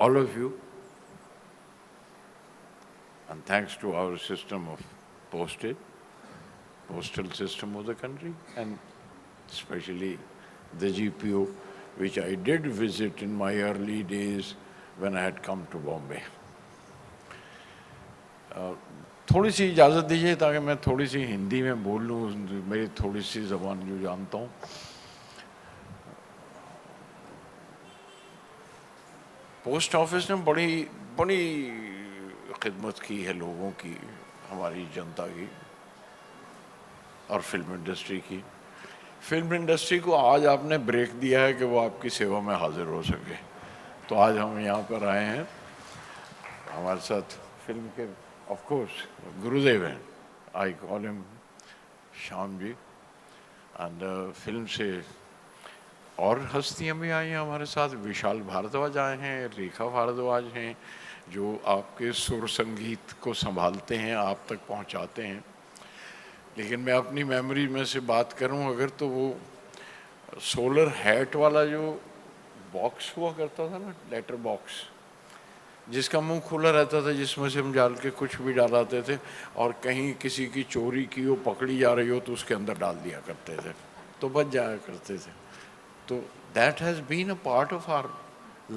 all of you, and thanks to our system of postal system of the country, and especially the GPO, which I did visit in my early days when I had come to Bombay. थोड़ी सी इजाज़त दीजिए ताकि मैं थोड़ी सी हिंदी में बोल लूँ, मेरी थोड़ी सी ज़बान जो जानता हूँ. पोस्ट ऑफिस ने बड़ी बड़ी खिदमत की है लोगों की, हमारी जनता की और फिल्म इंडस्ट्री की. फिल्म इंडस्ट्री को आज आपने ब्रेक दिया है कि वो आपकी सेवा में हाजिर हो सके, तो आज हम यहाँ पर आए हैं. हमारे साथ फिल्म के ऑफ कोर्स गुरुदेव हैं, I call him Shyam ji, and film से और हस्तियाँ भी आई हैं हमारे साथ. विशाल भारद्वाज आए हैं, रेखा भारद्वाज हैं, जो आपके सुर संगीत को संभालते हैं, आप तक पहुंचाते हैं. लेकिन मैं अपनी मेमोरी में से बात करूं अगर, तो वो सोलर हैट वाला जो बॉक्स हुआ करता था ना, लेटर बॉक्स, जिसका मुंह खुला रहता था, जिसमें से हम डाल के कुछ भी डालाते थे, और कहीं किसी की चोरी की हो, पकड़ी जा रही हो, तो उसके अंदर डाल दिया करते थे, तो बच जाया करते थे. तो that has been a part of our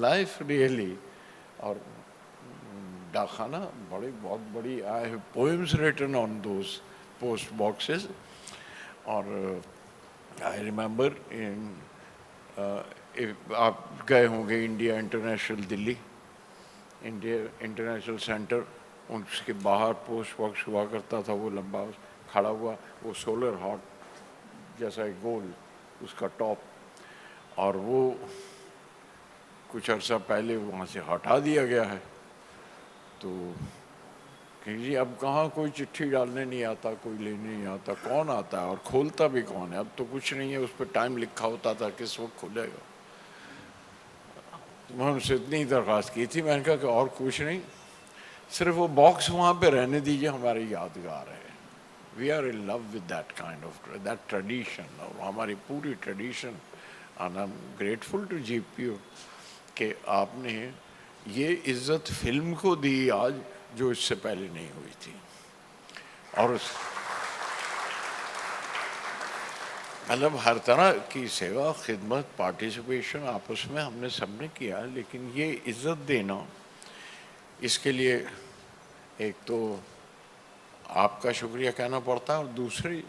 life really. और डाकखाना बहुत बड़ी, I have poems written on those post boxes. और आई रिमेंबर इन, आप गए होंगे India International Delhi, India International Centre, उसके बाहर पोस्ट बॉक्स हुआ करता था, वो लंबा खड़ा हुआ, वो सोलर हॉट जैसा एक गोल उसका टॉप, और वो कुछ अर्सा पहले वहाँ से हटा दिया गया है. तो कहीं जी अब कहाँ कोई चिट्ठी डालने नहीं आता, कोई लेने नहीं आता, कौन आता है और खोलता भी कौन है. अब तो कुछ नहीं है, उस पर टाइम लिखा होता था किस वक्त खुलेगा. तो मैं उनसे इतनी दरख्वास्त की थी, मैंने कहा कि और कुछ नहीं, सिर्फ वो बॉक्स वहाँ पे रहने दीजिए, हमारी यादगार है. We are in love with that kind of that tradition, और हमारी पूरी tradition. And I am grateful to GPO कि आपने ये इज्जत फिल्म को दी आज, जो इससे पहले नहीं हुई थी. और मतलब हर तरह की सेवा, खिदमत, पार्टिसिपेशन आपस में हमने सबने किया, लेकिन ये इज्जत देना, इसके लिए एक तो आपका शुक्रिया कहना पड़ता है, और दूसरी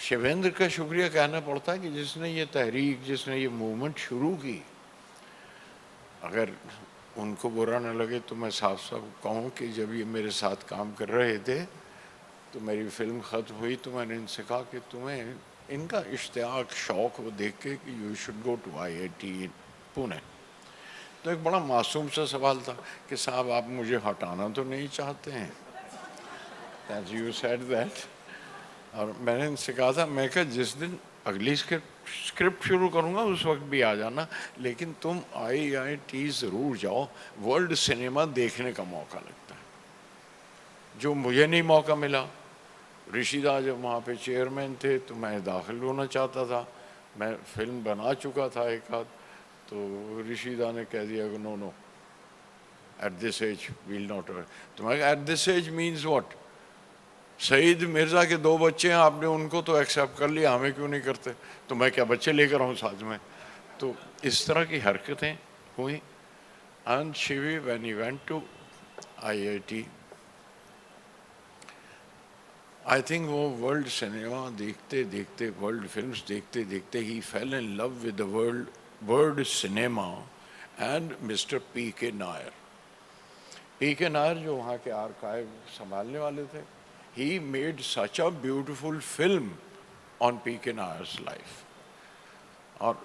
शिवेंद्र का शुक्रिया कहना पड़ता है कि जिसने ये तहरीक, जिसने ये मूवमेंट शुरू की. अगर उनको बुरा न लगे तो मैं साफ साफ कहूँ कि जब ये मेरे साथ काम कर रहे थे, तो मेरी फिल्म ख़त्म हुई, तो मैंने इनसे कहा कि तुम्हें इनका इश्तियाक, शौक़ वो देख के कि you should go to IIT Pune. तो एक बड़ा मासूम सा सवाल था कि साहब आप मुझे हटाना तो नहीं चाहते हैं, एज यू सेड दैट. और मैंने इनसे कहा था, मैं कहा जिस दिन अगली स्क्रिप्ट शुरू करूँगा उस वक्त भी आ जाना, लेकिन तुम IIT ज़रूर जाओ, वर्ल्ड सिनेमा देखने का मौका लगता है, जो मुझे नहीं मौका मिला. ऋषिदा जब वहाँ पे चेयरमैन थे तो मैं दाखिल होना चाहता था, मैं फिल्म बना चुका था एक आध, तो ऋषिदा ने कह दिया कि no no, at this age will not. तो मैं at this age means what? Saeed Mirza के 2 बच्चे हैं, आपने उनको तो एक्सेप्ट कर लिया, हमें क्यों नहीं करते? तो मैं क्या बच्चे लेकर आऊँ साथ में? तो इस तरह की हरकतें हुई. And Shivi when he went to IIT, I think वो वर्ल्ड सिनेमा देखते देखते, वर्ल्ड फिल्म्स देखते देखते, he fell in love with the world cinema and mister PK Nair. PK Nair जो वहाँ के आर्काइव संभालने वाले थे, he made such a beautiful film on PK Nayar's life. और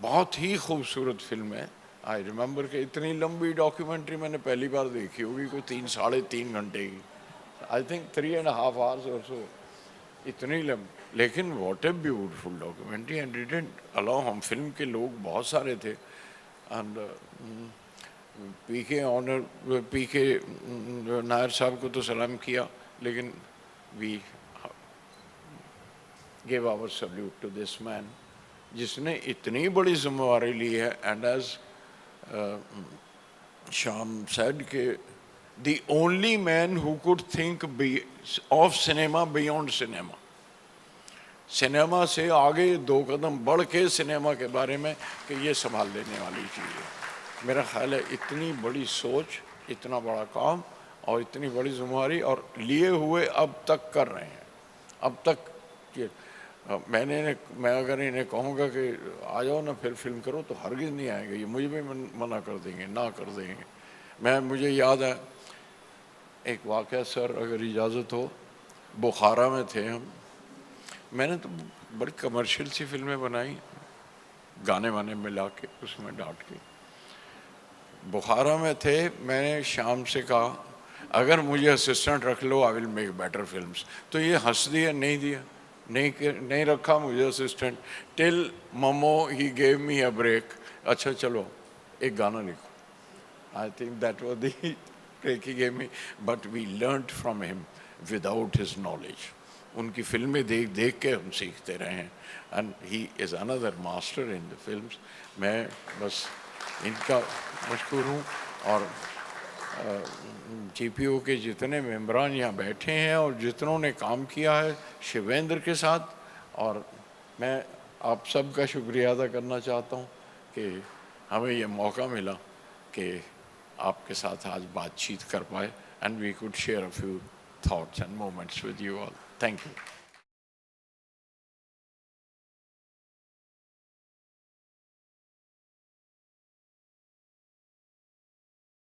बहुत ही खूबसूरत फिल्म है. आई रिमेंबर कि इतनी लंबी डॉक्यूमेंट्री मैंने पहली बार देखी होगी, कोई 3-3.5 घंटे की, आई थिंक 3.5 hours और सो, इतनी लंबी. लेकिन what a beautiful documentary. And didn't allow, हम फिल्म के लोग बहुत सारे थे, एंड PK नायर साहब को तो सलाम किया, लेकिन we give our salute to this man, जिसने इतनी बड़ी जिम्मेवारी ली है. एंड एज Sham said कि the only man who could think of cinema beyond cinema, cinema से आगे 2 कदम बढ़ के सिनेमा के बारे में कि ये संभाल लेने वाली चीज़ है। मेरा ख्याल है इतनी बड़ी सोच, इतना बड़ा काम और इतनी बड़ी जिम्मेदारी और लिए हुए अब तक कर रहे हैं। अब तक कि मैं अगर इन्हें कहूँगा कि आ जाओ ना फिर फिल्म करो तो हरगिज़ नहीं आएंगे, ये मुझे भी मना कर देंगे, ना कर देंगे। मुझे याद है एक वाक़या सर, अगर इजाज़त हो, बुखारा में थे हम। मैंने तो बड़ी कमर्शियल सी फिल्में बनाई, गाने वाने मिला के उसमें डांट के। बुखारा में थे, मैंने शाम से कहा अगर मुझे असिस्टेंट रख लो I will make better films. तो ये हंस दिया, नहीं दिया, नहीं रखा मुझे असिस्टेंट टिल ममो he gave me a break. अच्छा चलो एक गाना लिखो। I think that was the break he gave me, but we learned from him without his knowledge. उनकी फिल्में देख देख के हम सीखते रहे हैं and he is another master in the films. मैं बस इनका मशकूर हूँ। और जीपीओ के जितने मेंबरान यहाँ बैठे हैं और जितनों ने काम किया है शिवेंद्र के साथ, और मैं आप सबका शुक्रिया अदा करना चाहता हूँ कि हमें ये मौका मिला कि आपके साथ आज बातचीत कर पाए and we could share a few thoughts and moments with you all. Thank you.